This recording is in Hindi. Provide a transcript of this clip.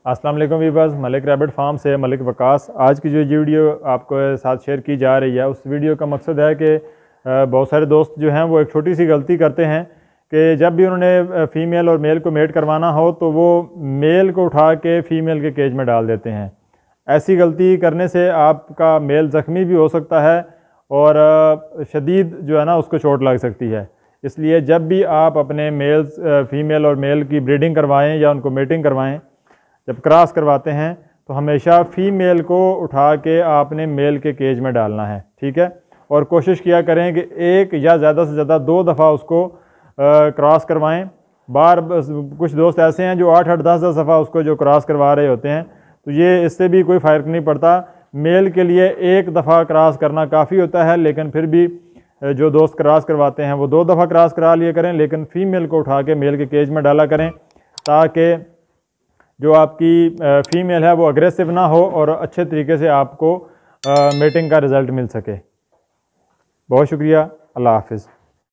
अस्सलाम वालेकुम वीवर्स, मलिक रैबिट फार्म से मलिक वकास। आज की जो वीडियो आपको साथ शेयर की जा रही है, उस वीडियो का मकसद है कि बहुत सारे दोस्त जो हैं वो एक छोटी सी गलती करते हैं कि जब भी उन्होंने फ़ीमेल और मेल को मेट करवाना हो तो वो मेल को उठा के फ़ीमेल के केज में डाल देते हैं। ऐसी गलती करने से आपका मेल ज़ख्मी भी हो सकता है और शदीद जो है ना उसको चोट लग सकती है। इसलिए जब भी आप अपने फ़ीमेल और मेल की ब्रीडिंग करवाएं या उनको मेटिंग करवाएं, जब क्रॉस करवाते हैं तो हमेशा फ़ीमेल को उठा के आपने मेल के केज में डालना है, ठीक है। और कोशिश किया करें कि एक या ज़्यादा से ज़्यादा 2 दफ़ा उसको क्रॉस करवाएं। कुछ दोस्त ऐसे हैं जो 8-8, 10-10 दफ़ा उसको जो क्रॉस करवा रहे होते हैं, तो ये इससे भी कोई फ़र्क नहीं पड़ता। मेल के लिए 1 दफ़ा क्रॉस करना काफ़ी होता है, लेकिन फिर भी जो दोस्त क्रॉस करवाते हैं वो 2 दफ़ा क्रॉस करा लिया करें, लेकिन फ़ीमेल को उठा के मेल के केज में डाला करें ताकि जो आपकी फ़ीमेल है वो अग्रेसिव ना हो और अच्छे तरीके से आपको मेटिंग का रिज़ल्ट मिल सके। बहुत शुक्रिया, अल्लाह हाफ़िज़।